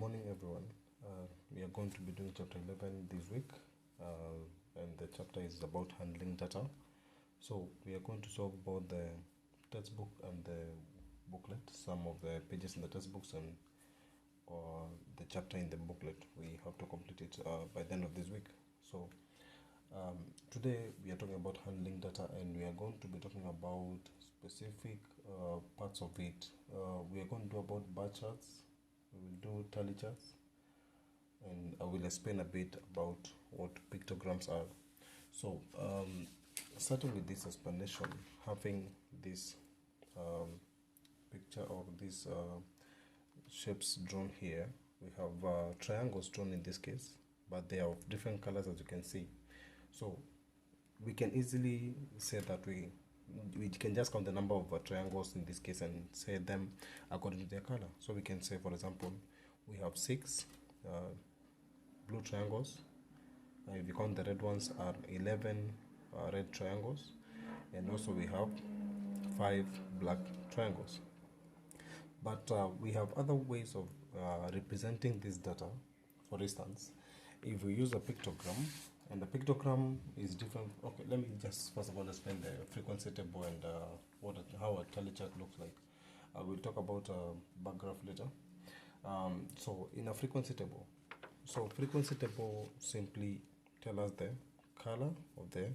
morning, everyone. We are going to be doing chapter 11 this week, and the chapter is about handling data. So we are going to solve both the textbook and the booklet, some of the pages in the textbooks and the chapter in the booklet. We have to complete it by the end of this week. So today we are talking about handling data, and we are going to be talking about specific parts of it. We are going to do about bar charts. We will do tally charts, and I will explain a bit about what pictograms are. So starting with this explanation, having this picture of these shapes drawn here, we have triangles drawn in this case, but they are of different colors, as you can see. So we can easily say that we can just count the number of triangles in this case and say them according to their color. So we can say, for example, we have 6 blue triangles. If you count the red ones, are 11 red triangles, and also we have 5 black triangles. But we have other ways of representing this data. For instance, if we use a pictogram, and the pictogram is different. Okay, let me just first of all explain the frequency table and how a tally chart looks like. We'll talk about a bar graph later. So in a frequency table, frequency table simply tell us the color of the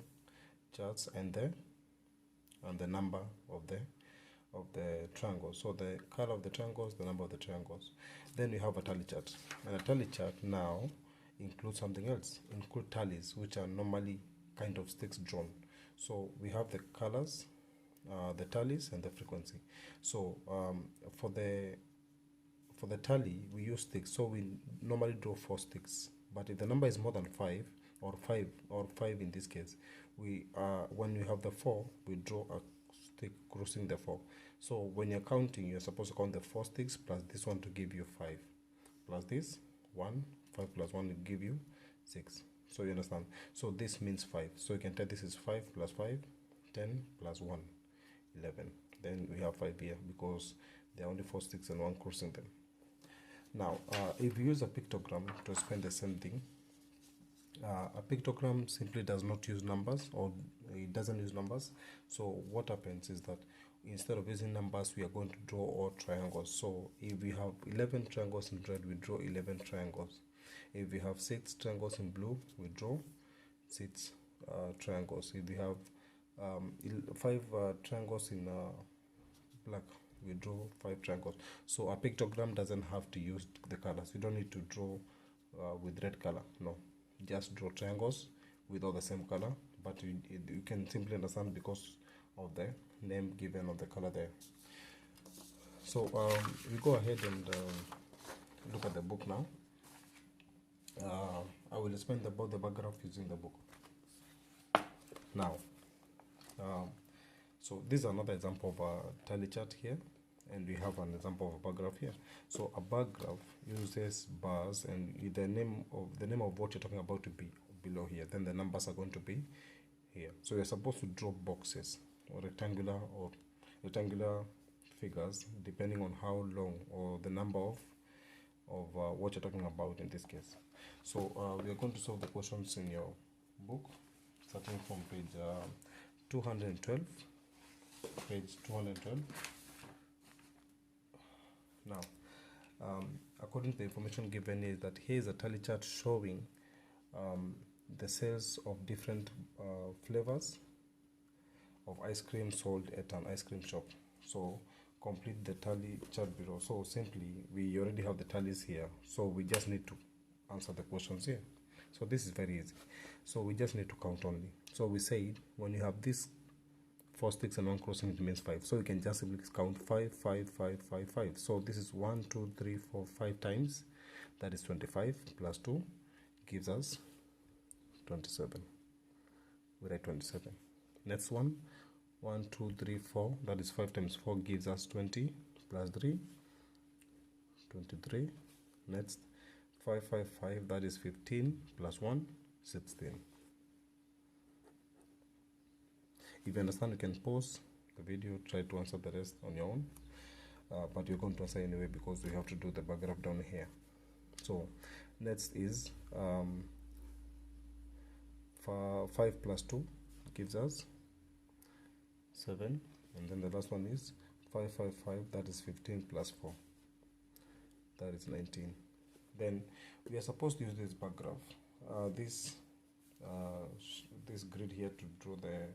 charts and the number of the triangles. So the color of the triangles, the number of the triangles. Then we have a tally chart, and a tally chart now include something else, include tallies, which are normally kind of sticks drawn. So we have the colors, the tallies, and the frequency. So for the tally, we use sticks. So we normally draw 4 sticks. But if the number is more than 5, or 5 in this case, we when we have the 4, we draw a stick crossing the 4. So when you're counting, you're supposed to count the 4 sticks plus this one to give you 5, plus this 1. 5 plus 1 will give you 6. So you understand? So this means 5. So you can tell this is 5 plus 5, 10 plus 1, 11. Then we have 5 here because there are only 4 sticks and 1 crossing them. Now, if you use a pictogram to explain the same thing, a pictogram simply does not use numbers, or it doesn't use numbers. So what happens is that instead of using numbers, we are going to draw all triangles. So if we have 11 triangles in red, we draw 11 triangles. If we have 6 triangles in blue, we draw 6 triangles. If we have 5 triangles in black, we draw 5 triangles. So a pictogram doesn't have to use the colors. You don't need to draw with red color. No, just draw triangles with all the same color. But you can simply understand because of the name given of the color there. So we go ahead and look at the book now. I will explain about the bar graph using the book. Now, so this is another example of a tally chart here, and we have an example of a bar graph here. So a bar graph uses bars, and the name of what you're talking about to be below here. Then the numbers are going to be here. So you're supposed to draw boxes or rectangular figures depending on how long or the number of what you're talking about in this case. So we are going to solve the questions in your book, starting from page 212. Page 212. Now, according to the information given, is that here is a tally chart showing the sales of different flavors of ice cream sold at an ice cream shop. So complete the tally chart below. So simply, we already have the tallies here, so we just need to answer the questions here. So this is very easy. So we just need to count only. So we said when you have this 4 sticks and 1 crossing, it means 5. So you can just simply count 5, 5, 5, 5, 5. So this is 1, 2, 3, 4, 5 times. That is 25 plus 2 gives us 27. We write 27. Next one, 1, 2, 3, 4. That is 5 times 4 gives us 20 plus 3, 23. Next, 5, 5, 5. That is 15 plus 1, 16. If you understand, you can pause the video, try to answer the rest on your own. But you're going to answer anyway because we have to do the bar graph down here. So next is 5 plus 2 gives us 7, and then the last one is 555, that is 15 plus 4, that is 19. Then we are supposed to use this bar graph, this grid here to draw the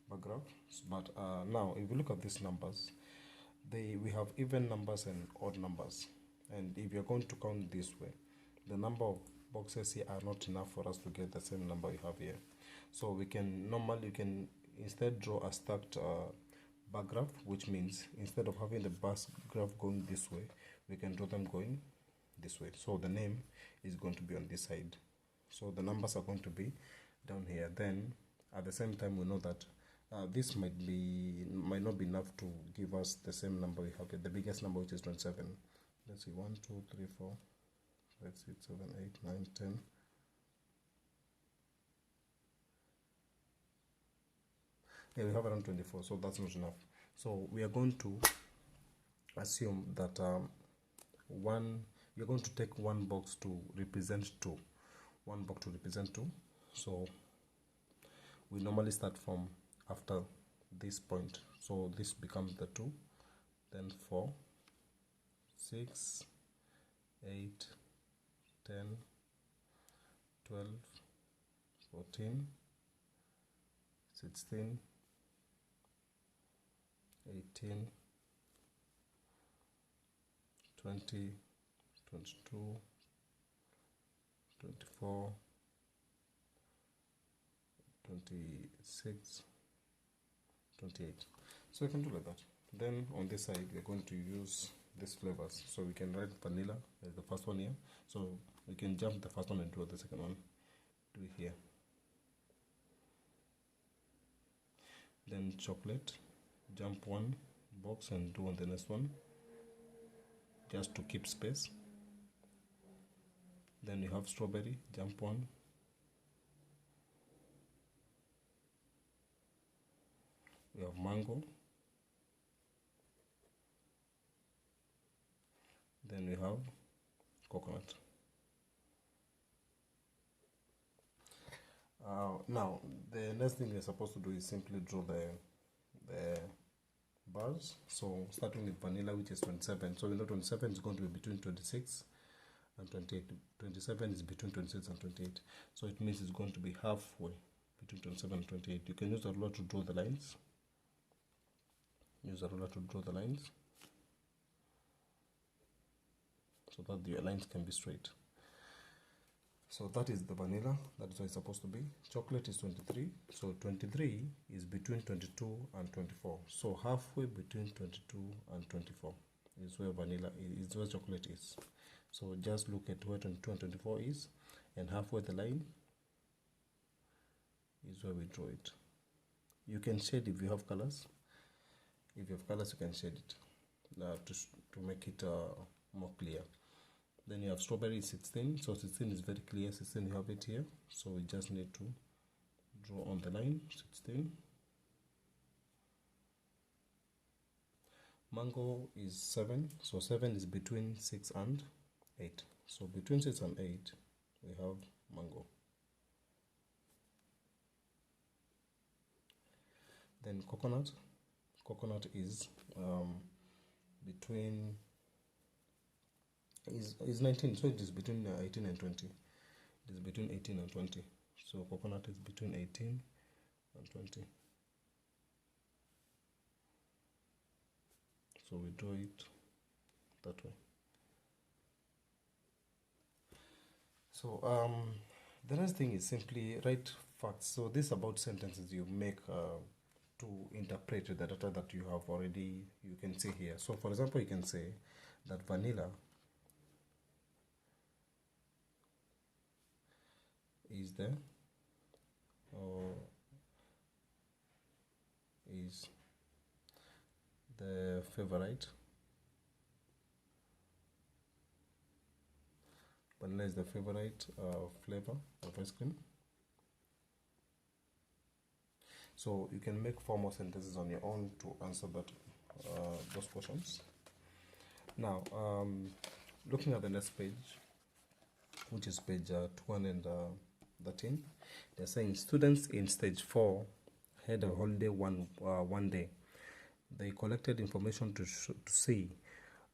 bar graph. But now if you look at these numbers, we have even numbers and odd numbers, and if you're going to count this way, the number of boxes here are not enough for us to get the same number we have here. So we can instead draw a stacked bar graph, which means instead of having the bar graph going this way, we can draw them going this way. So the name is going to be on this side, so the numbers are going to be down here. Then at the same time, we know that this might not be enough to give us the same number we have here, the biggest number, which is 27. Let's see, 1 2 3 4 5 6 7 8 9 10. Yeah, we have around 24, so that's not enough. So we are going to assume that you're going to take one box to represent 2. One box to represent 2. So we normally start from after this point. So this becomes the 2, then 4, 6, 8, 10, 12, 14, 16, 18, 20, 22, 24, 26, 28. So you can do like that. Then on this side, we're going to use these flavors. So we can write vanilla as the first one here. So we can jump the first one and draw the second one. Do it here. Then chocolate, jump one box and do on the next one, just to keep space. Then you have strawberry, jump one. We have mango. Then we have coconut. Now the next thing we're supposed to do is simply draw the bars. So starting with vanilla, which is 27. So we know 27 is going to be between 26 and 28. 27 is between 26 and 28. So it means it's going to be halfway between 27 and 28. You can use a ruler to draw the lines. Use a ruler to draw the lines so that the lines can be straight. So that is the vanilla, that is what it's supposed to be. Chocolate is 23, so 23 is between 22 and 24. So halfway between 22 and 24 is where vanilla is, where chocolate is. So just look at where 22 and 24 is, and halfway the line is where we draw it. You can shade if you have colors. If you have colors, you can shade it to make it more clear. Then you have strawberry 16, so 16 is very clear. 16, you have it here, so we just need to draw on the line 16. Mango is 7, so 7 is between 6 and 8. So between 6 and 8, we have mango. Then coconut is between is 19, so it is between 18 and 20. It is between 18 and 20. So coconut is between 18 and 20. So we draw it that way. So the next thing is simply write facts. So this is about sentences you make to interpret the data that you have already, you can see here. So for example, you can say that vanilla is the is the favorite. Vanilla is the favorite flavor of ice cream. So you can make 4 more sentences on your own to answer those questions. Now, looking at the next page, which is page 213. They're saying students in stage 4 had a holiday one day. They collected information to see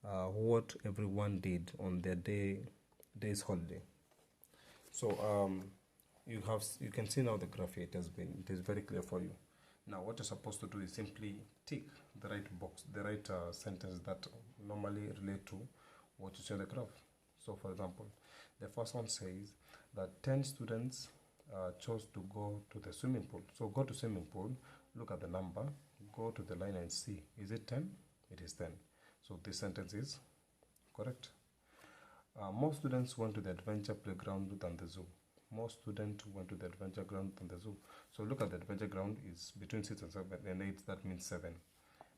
what everyone did on their day's holiday. So you can see now the graph here. It is very clear for you. Now what you're supposed to do is simply tick the right box, the right sentence that normally relate to what you see on the graph. So for example, the first one says that 10 students chose to go to the swimming pool. So go to swimming pool, look at the number, go to the line and see, is it 10? It is 10. So this sentence is correct. More students went to the adventure playground than the zoo. More students went to the adventure ground than the zoo. So look at the adventure ground is between 6 and 7 and 8, that means 7.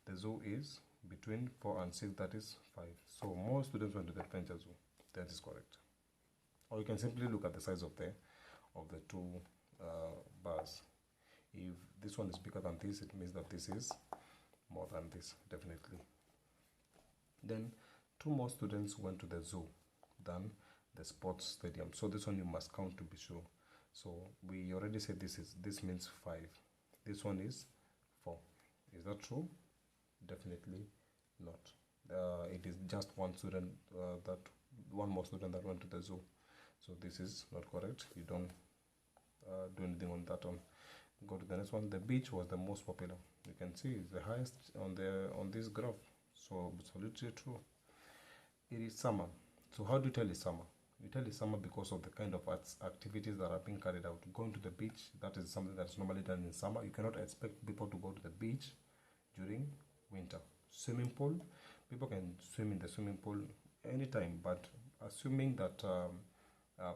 The zoo is between 4 and 6, that is 5. So more students went to the adventure zoo. That is correct. Or you can simply look at the size of the two bars. If this one is bigger than this, it means that this is more than this, definitely. Then 2 more students went to the zoo than the sports stadium. So this one you must count to be sure. So we already said this means 5. This one is 4. Is that true? Definitely not. It is just one more student that went to the zoo. So this is not correct. You don't do anything on that one. Go to the next one. The beach was the most popular. You can see it's the highest on this graph. So absolutely true. It is summer. So how do you tell it's summer? You tell it's summer because of the kind of activities that are being carried out. Going to the beach, that is something that's normally done in summer. You cannot expect people to go to the beach during winter. Swimming pool, people can swim in the swimming pool anytime, but assuming that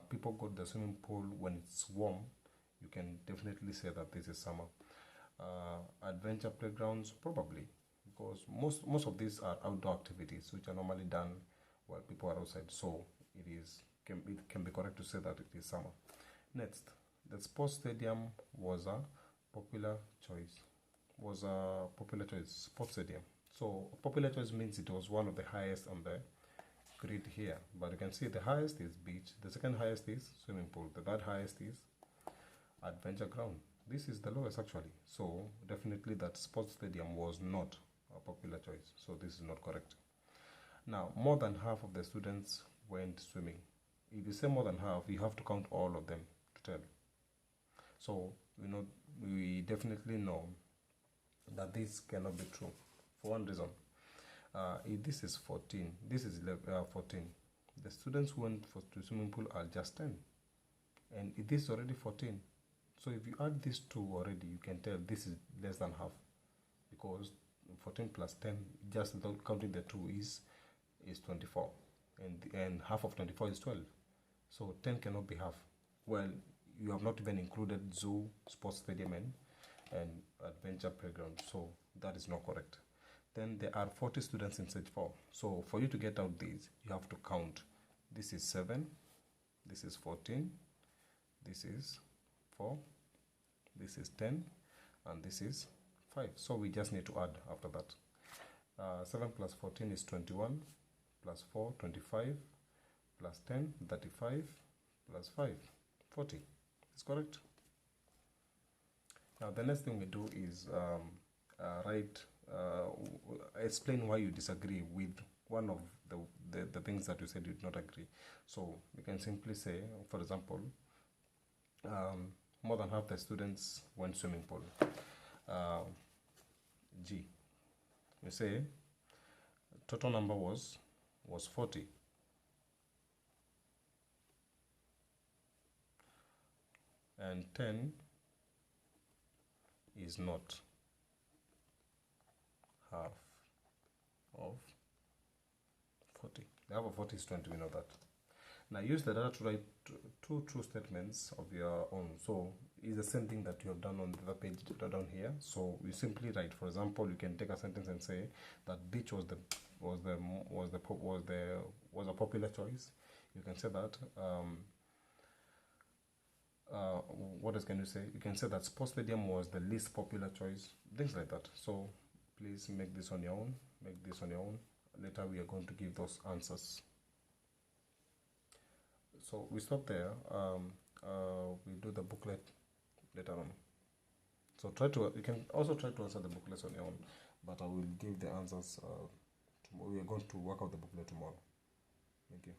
people go to the swimming pool when it's warm, you can definitely say that this is summer. Adventure playgrounds, probably, because most of these are outdoor activities which are normally done while people are outside. So it can be correct to say that it is summer. Next, the sports stadium was a popular choice. Sports stadium. So popular choice means it was one of the highest on the grid here. But you can see the highest is beach, the second highest is swimming pool, the third highest is adventure ground. This is the lowest actually. So definitely that sports stadium was not a popular choice. So this is not correct. Now, more than half of the students went swimming. If you say more than half, you have to count all of them to tell. So, we definitely know that this cannot be true for one reason. If this is 14, this is 14. The students who went to swimming pool are just 10. And it is already 14. So if you add these two already, you can tell this is less than half. Because 14 plus 10, just without counting the 2, is 24, and half of 24 is 12. So 10 cannot be half. Well, you have not even included zoo, sports stadium, and adventure playground. So that is not correct. Then there are 40 students in stage 4. So for you to get out these, you have to count. This is 7, this is 14, this is 4, this is 10, and this is 5. So we just need to add after that. 7 plus 14 is 21, plus 4, 25, plus 10, 35, plus 5, 40. Is correct? Now the next thing we do is explain why you disagree with one of the things that you said you did not agree. So we can simply say, for example, more than half the students went swimming pool. G. We say total number was 40. And 10 is not half of 40. The half of 40 is 20, we know that. Now use the data to write two true statements of your own. So it's the same thing that you have done on the page down here. So you simply write, for example, you can take a sentence and say that beach was a popular choice. You can say that what else can you say? You can say that sports stadium was the least popular choice, things like that. So please make this on your own. Later we are going to give those answers. so we stop there. We do the booklet later on. So you can also try to answer the booklets on your own, but I will give the answers. We are going to work out the booklet tomorrow. Thank you.